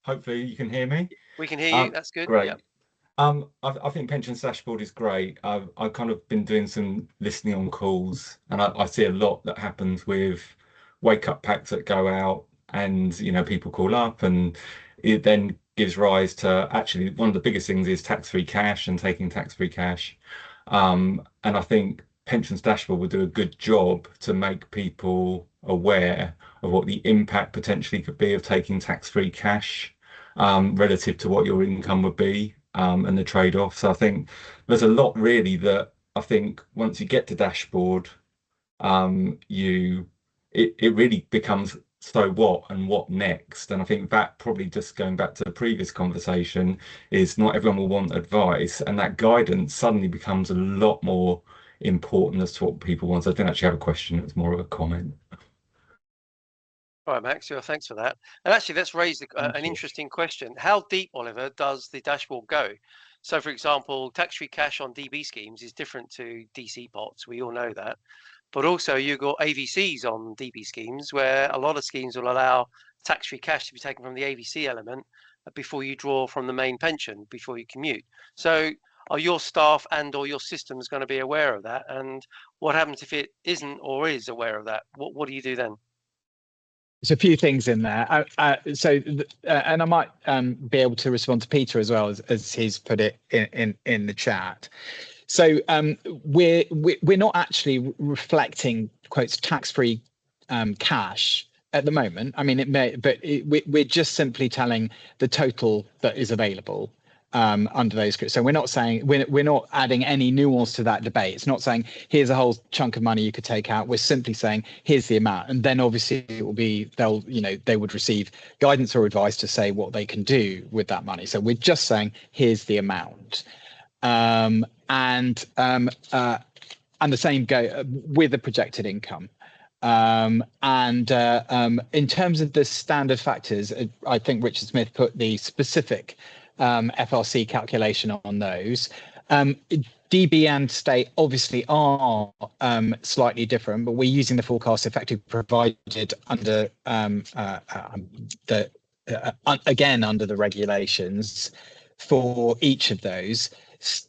Hopefully you can hear me. We can hear you. That's good. Great. Yep. I think Pensions Dashboard is great. I've kind of been doing some listening on calls, and I see a lot that happens with wake up packs that go out, and people call up, and it then gives rise to, actually one of the biggest things is tax-free cash and taking tax-free cash. And I think Pensions Dashboard will do a good job to make people aware of what the impact potentially could be of taking tax-free cash relative to what your income would be, and the trade-off. So I think there's a lot really that I think once you get to dashboard, it really becomes so what and what next. And I think that, probably just going back to the previous conversation, is not everyone will want advice, and that guidance suddenly becomes a lot more important as to what people want. So I didn't actually have a question, it's more of a comment. All right, Max, thanks for that. And actually, let's raise an interesting question. How deep, Oliver, does the dashboard go? So, for example, tax-free cash on DB schemes is different to DC pots. We all know that. But also, you've got AVCs on DB schemes, where a lot of schemes will allow tax-free cash to be taken from the AVC element before you draw from the main pension, before you commute. So are your staff and or your systems going to be aware of that? And what happens if it isn't or is aware of that? What do you do then? There's a few things in there. And I might be able to respond to Peter as well, as he's put it in the chat. So we're not actually reflecting, quotes, tax-free cash at the moment. I mean, it may, but we're just simply telling the total that is available under those. So we're not saying, we're not adding any nuance to that debate. It's not saying here's a whole chunk of money you could take out. We're simply saying here's the amount, and then obviously it will be, they would receive guidance or advice to say what they can do with that money. So we're just saying here's the amount. and the same go with the projected income. In terms of the standard factors, I think Richard Smith put the specific FRC calculation on those. DB and state obviously are slightly different, but we're using the forecast effectively provided under again under the regulations for each of those.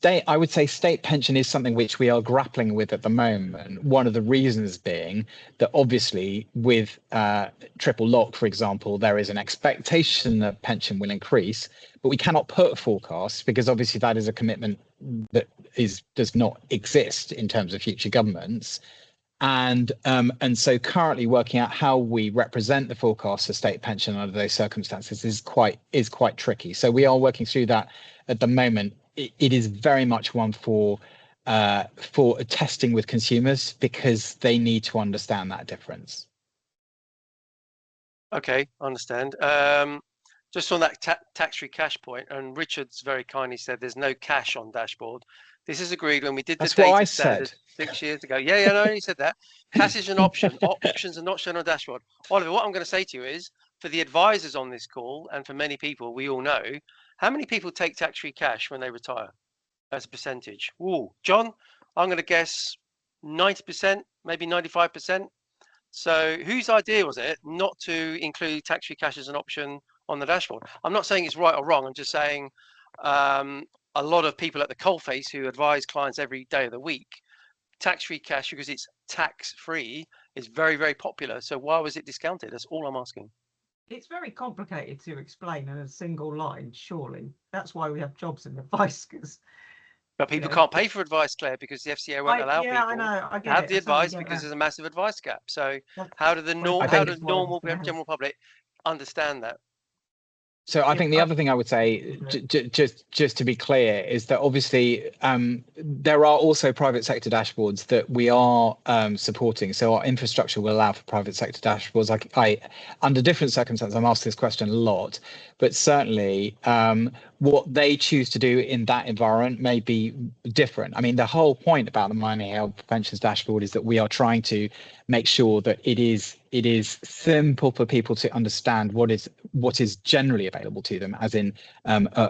I would say state pension is something which we are grappling with at the moment. One of the reasons being that obviously with triple lock, for example, there is an expectation that pension will increase, but we cannot put forecasts because obviously that is a commitment that does not exist in terms of future governments. And so currently working out how we represent the forecast for state pension under those circumstances is quite tricky. So we are working through that at the moment. It is very much one for testing with consumers because they need to understand that difference. Okay, understand. Just on that tax-free cash point, and Richard's very kindly said there's no cash on dashboard. This is agreed when we did the data standard 6 years ago. Yeah, no, he said that. Cash is an option. Options are not shown on dashboard. Oliver, what I'm going to say to you is, for the advisors on this call, and for many people, we all know, how many people take tax-free cash when they retire as a percentage? Ooh, John, I'm going to guess 90%, maybe 95%. So whose idea was it not to include tax-free cash as an option on the dashboard? I'm not saying it's right or wrong. I'm just saying a lot of people at the coalface who advise clients every day of the week, tax-free cash, because it's tax-free, is very, very popular. So why was it discounted? That's all I'm asking. It's very complicated to explain in a single line, surely. That's why we have jobs in advice, because but people can't pay for advice, Claire, because the FCA won't allow people to have the advice because there's a massive advice gap. So how do the normal general public understand that? So I think the other thing I would say, just to be clear, is that obviously there are also private sector dashboards that we are supporting. So our infrastructure will allow for private sector dashboards. I under different circumstances, I'm asked this question a lot, but certainly what they choose to do in that environment may be different. I mean, the whole point about the Money Health Pensions dashboard is that we are trying to make sure that it is simple for people to understand what is generally available to them, as in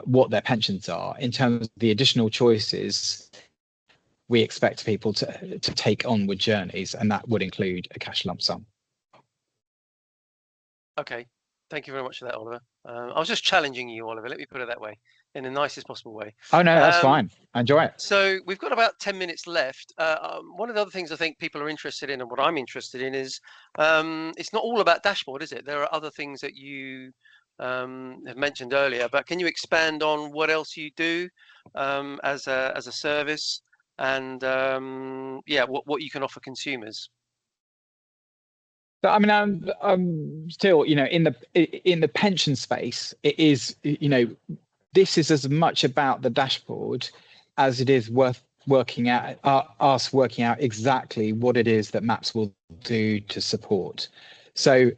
what their pensions are. In terms of the additional choices, we expect people to take onward journeys, and that would include a cash lump sum. Okay, thank you very much for that, Oliver. I was just challenging you, Oliver. Let me put it that way, in the nicest possible way. Oh no, that's fine. I enjoy it. So we've got about 10 minutes left. One of the other things I think people are interested in, and what I'm interested in, is it's not all about dashboard, is it? There are other things that you have mentioned earlier, but can you expand on what else you do as a service, and what you can offer consumers? So, I mean, I'm still, in the pension space, it is, this is as much about the dashboard as it is working out exactly what it is that MaPS will do to support. So,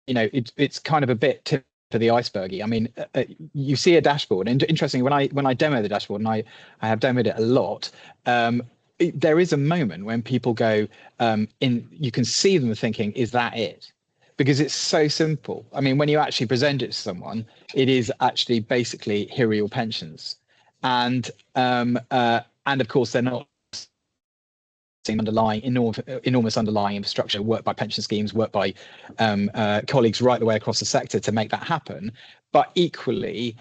it's kind of a bit tip of the icebergy. I mean, you see a dashboard, and interestingly, when I demo the dashboard, and I have demoed it a lot, there is a moment when people go you can see them thinking, is that it? Because it's so simple. I mean, when you actually present it to someone, it is actually basically, here are your pensions. And of course, they're not underlying enormous underlying infrastructure, work by pension schemes, work by colleagues right the way across the sector to make that happen. But equally,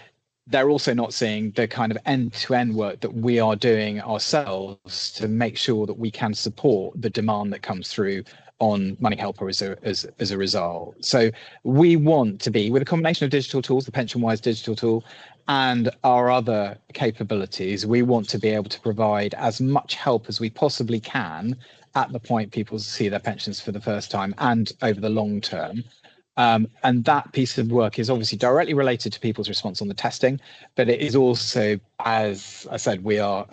they're also not seeing the kind of end-to-end work that we are doing ourselves to make sure that we can support the demand that comes through on Money Helper as a result. So we want to be, with a combination of digital tools, the PensionWise digital tool, and our other capabilities, we want to be able to provide as much help as we possibly can at the point people see their pensions for the first time and over the long term. And that piece of work is obviously directly related to people's response on the testing, but it is also, as I said, we are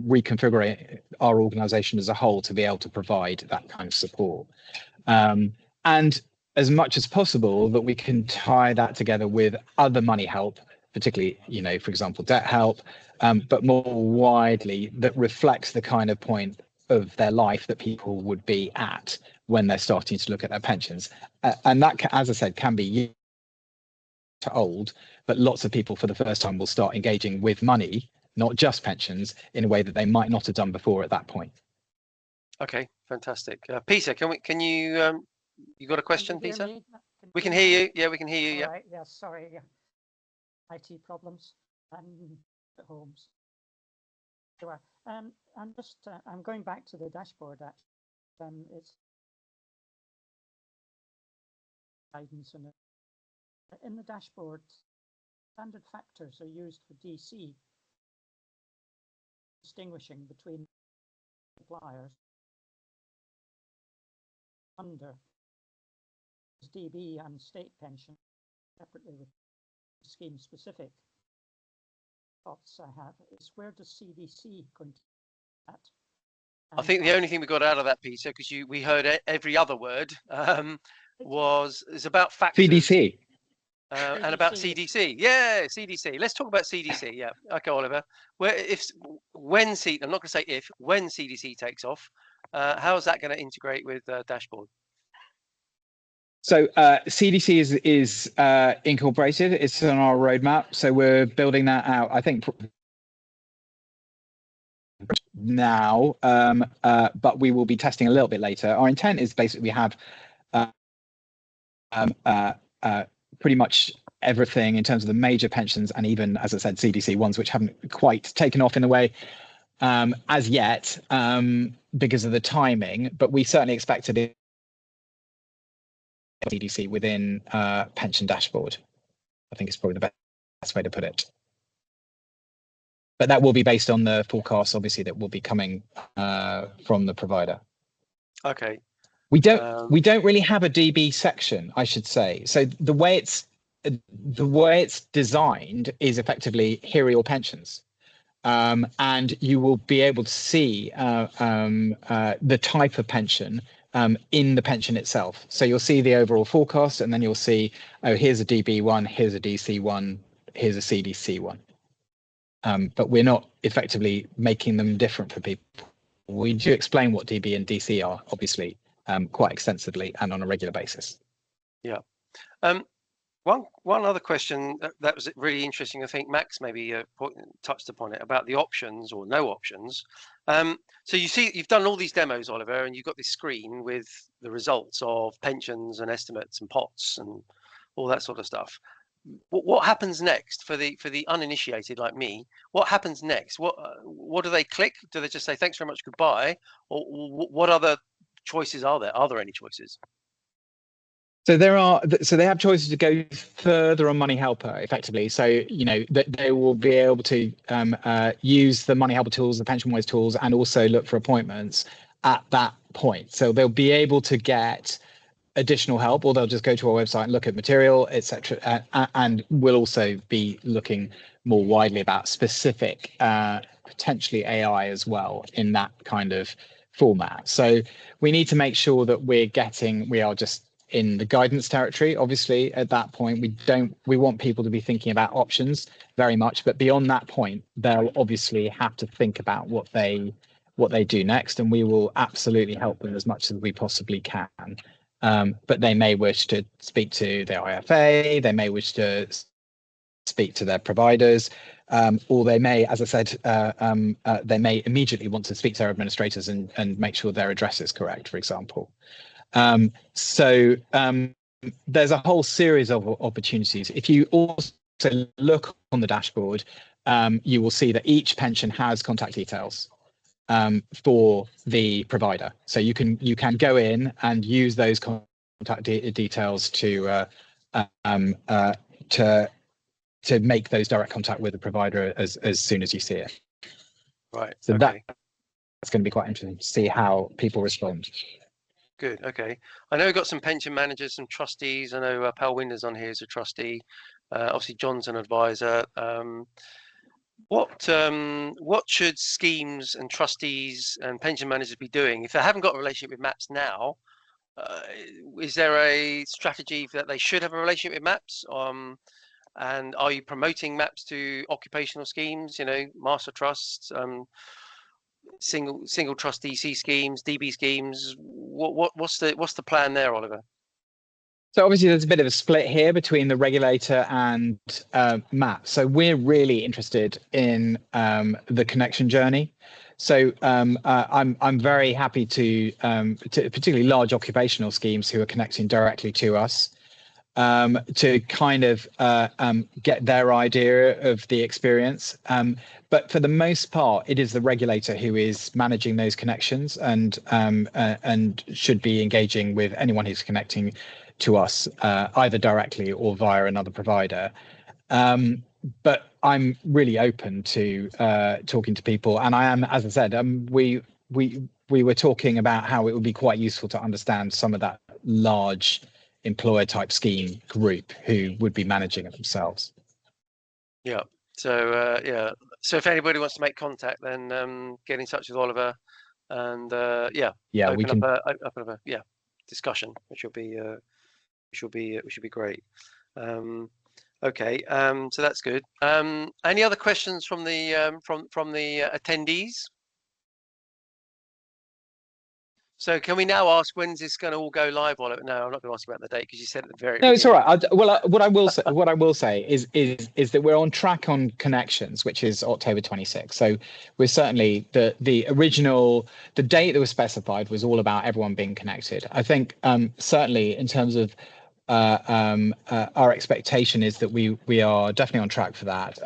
reconfiguring our organisation as a whole to be able to provide that kind of support. And as much as possible that we can tie that together with other money help particularly, for example, debt help, but more widely that reflects the kind of point of their life that people would be at when they're starting to look at their pensions. And that, as I said, can be old, but lots of people for the first time will start engaging with money, not just pensions, in a way that they might not have done before at that point. Okay, fantastic. Peter, can you you got a question, Peter? We can hear you. Yeah, we can hear you. Yeah. Right. Yeah. Sorry. Yeah. IT problems and homes. Sure. I'm just I'm going back to the dashboard. Actually, it's guidance and in the dashboard, standard factors are used for DC, distinguishing between suppliers under DB and state pension separately with scheme specific thoughts I have is where does CDC going to at? I think the only thing we got out of that, Peter, because we heard every other word, is about factors. CDC. And about CDC. Yeah, CDC. Let's talk about CDC. Yeah. Okay, Oliver. I'm not going to say if, when CDC takes off, how is that going to integrate with dashboard? So CDC is incorporated. It's on our roadmap. So we're building that out, I think, now, but we will be testing a little bit later. Our intent is basically we have pretty much everything in terms of the major pensions and even, as I said, CDC ones, which haven't quite taken off in the way as yet because of the timing, but we certainly expect to be CDC within pension dashboard. I think it's probably the best way to put it. But that will be based on the forecast, obviously, that will be coming from the provider. Okay. We don't really have a DB section, I should say. So the way it's designed is effectively here are your pensions, and you will be able to see the type of pension in the pension itself. So you'll see the overall forecast, and then you'll see, oh, here's a DB one, here's a DC one, here's a CDC one. But we're not effectively making them different for people. We do explain what DB and DC are, obviously, quite extensively and on a regular basis. Yeah. One other question that was really interesting. I think Max maybe touched upon it about the options or no options. So you see, you've done all these demos, Oliver, and you've got this screen with the results of pensions and estimates and pots and all that sort of stuff. What happens next for the uninitiated like me? What happens next? What do they click? Do they just say thanks very much, goodbye? Or what other choices are there? Are there any choices? So they have choices to go further on Money Helper effectively. So, that they will be able to use the Money Helper tools, the Pension Wise tools, and also look for appointments at that point. So they'll be able to get additional help, or they'll just go to our website and look at material, etc. And we'll also be looking more widely about specific, potentially AI as well in that kind of format. So we need to make sure that we are just in the guidance territory. Obviously, at that point, we want people to be thinking about options very much, but beyond that point, they'll obviously have to think about what they do next, and we will absolutely help them as much as we possibly can. But they may wish to speak to their IFA, they may wish to speak to their providers, or they may, as I said, they may immediately want to speak to their administrators and make sure their address is correct, for example. So there's a whole series of opportunities. If you also look on the dashboard, you will see that each pension has contact details for the provider. So you can go in and use those contact details to make those direct contact with the provider as soon as you see it. Right. So okay. that's going to be quite interesting to see how people respond. Good. Okay. I know we've got some pension managers, some trustees. I know Pal Winder's on here as a trustee. Obviously, John's an advisor. What should schemes and trustees and pension managers be doing if they haven't got a relationship with MaPS now? Is there a strategy that they should have a relationship with MaPS? And are you promoting MaPS to occupational schemes? You know, master trusts, single trust DC schemes, DB schemes. What's the plan there, Oliver? So obviously there's a bit of a split here between the regulator and MaPS. So we're really interested in the connection journey. So I'm very happy to particularly large occupational schemes who are connecting directly to us to kind of get their idea of the experience. But for the most part, it is the regulator who is managing those connections and should be engaging with anyone who's connecting to us, either directly or via another provider. But I'm really open to talking to people, and I am, as I said, we were talking about how it would be quite useful to understand some of that large employer type scheme group who would be managing it themselves. Yeah. So yeah. So if anybody wants to make contact, then get in touch with Oliver, and yeah, we can open up a discussion, which will be great. Okay. So that's good. Any other questions from the attendees? So can we now ask, when's this going to all go live, Oliver? No, I'm not going to ask you about the date because you said at the very No, beginning. it's all right. What I will say is that we're on track on connections, which is October 26th. So we're certainly the date that was specified was all about everyone being connected. I think certainly in terms of our expectation is that we are definitely on track for that.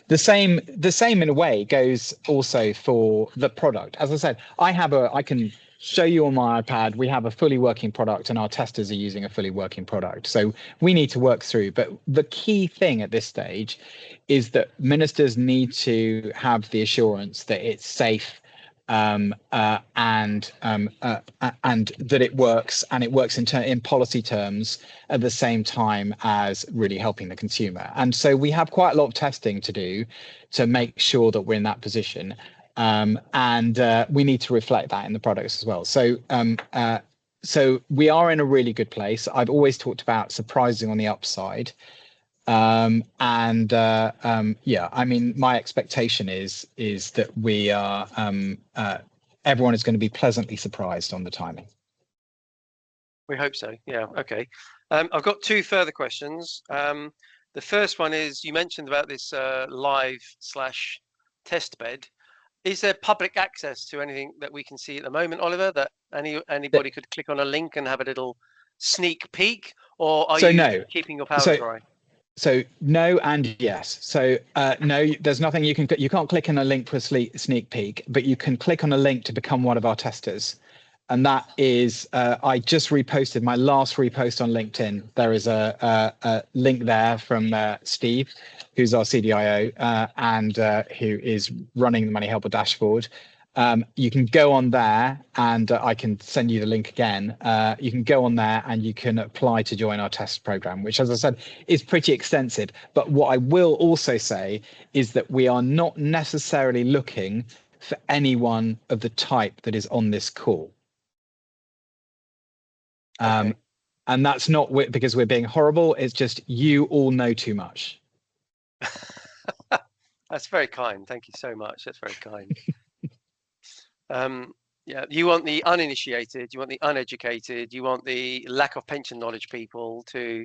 The same in a way goes also for the product. As I said, I can show you on my iPad, we have a fully working product and our testers are using a fully working product. So we need to work through. But the key thing at this stage is that ministers need to have the assurance that it's safe and that it works, and it works in policy terms at the same time as really helping the consumer. And so we have quite a lot of testing to do to make sure that we're in that position. And we need to reflect that in the products as well. So so we are in a really good place. I've always talked about surprising on the upside. Yeah, I mean, my expectation is that we are everyone is going to be pleasantly surprised on the timing. We hope so. Yeah. Okay. I've got two further questions. The first one is, you mentioned about this live/test bed. Is there public access to anything that we can see at the moment, Oliver, that anybody could click on a link and have a little sneak peek, or are you keeping your powder dry? So no and yes. So no, there's nothing you can't click on a link for a sneak peek, but you can click on a link to become one of our testers. And that is, I just reposted my last repost on LinkedIn. There is a link there from Steve, who's our CDIO and who is running the Money Helper dashboard. You can go on there, and I can send you the link again. You can go on there and you can apply to join our test program, which, as I said, is pretty extensive. But what I will also say is that we are not necessarily looking for anyone of the type that is on this call. Okay. And that's not because we're being horrible. It's just you all know too much. That's very kind. Thank you so much. That's very kind. Yeah, you want the uninitiated, you want the uneducated, you want the lack of pension knowledge people to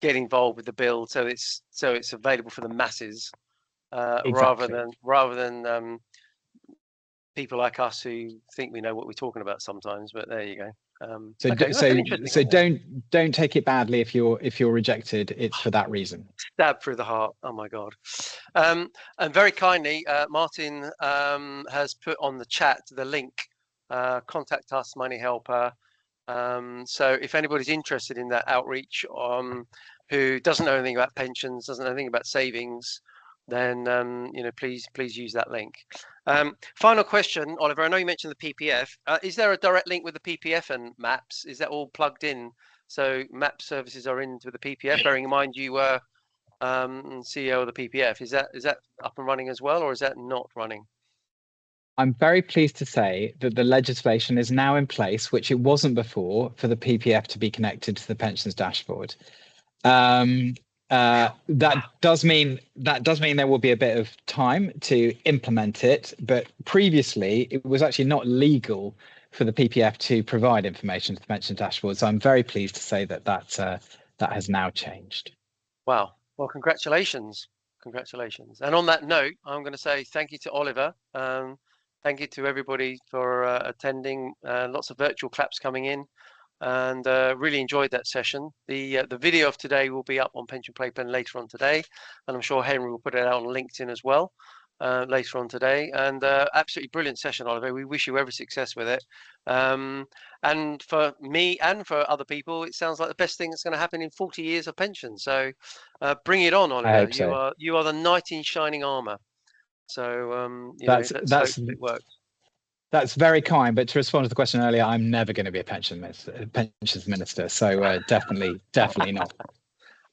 get involved with the build, so it's available for the masses, Exactly. rather than people like us who think we know what we're talking about sometimes. But there you go. So don't take it badly if you're rejected. It's for that reason. Stab through the heart. Oh my God. And very kindly, Martin has put on the chat the link. Contact us, Money Helper. So if anybody's interested in that outreach, who doesn't know anything about pensions, doesn't know anything about savings, then please use that link. Final question, Oliver. I know you mentioned the PPF. Is there a direct link with the PPF and MaPS? Is that all plugged in? So MaPS services are into the PPF. Bearing in mind you were CEO of the PPF. Is that up and running as well, or is that not running? I'm very pleased to say that the legislation is now in place, which it wasn't before, for the PPF to be connected to the pensions dashboard. That does mean there will be a bit of time to implement it, but previously it was actually not legal for the PPF to provide information to the pension dashboard. So I'm very pleased to say that has now changed. Wow. Well, congratulations. Congratulations. And on that note, I'm going to say thank you to Oliver. Thank you to everybody for attending. Lots of virtual claps coming in, and really enjoyed that session. The video of today will be up on Pension Playpen later on today, and I'm sure Henry will put it out on LinkedIn as well later on today. And absolutely brilliant session, Oliver. We wish you every success with it. And for me and for other people, it sounds like the best thing that's going to happen in 40 years of pension. So bring it on, Oliver. I hope so. You are the knight in shining armor. So let's hope it works. That's very kind, but to respond to the question earlier, I'm never going to be a pensions minister. So definitely not.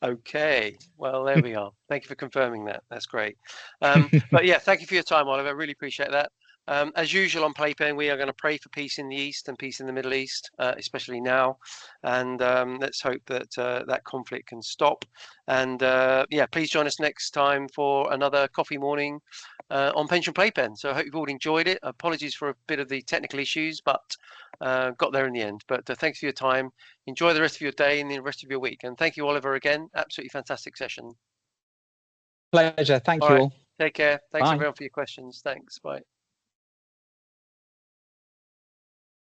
Okay, well, there we are. Thank you for confirming that. That's great. But yeah, thank you for your time, Oliver. I really appreciate that. As usual on Playpen, we are going to pray for peace in the East and peace in the Middle East, especially now. And let's hope that that conflict can stop. And yeah, please join us next time for another coffee morning on Pension Playpen. So I hope you've all enjoyed it. Apologies for a bit of the technical issues, but got there in the end. But thanks for your time. Enjoy the rest of your day and the rest of your week. And thank you, Oliver, again. Absolutely fantastic session. Pleasure. Thank you all. Take care. Thanks, Bye. everyone, for your questions. Thanks. Bye.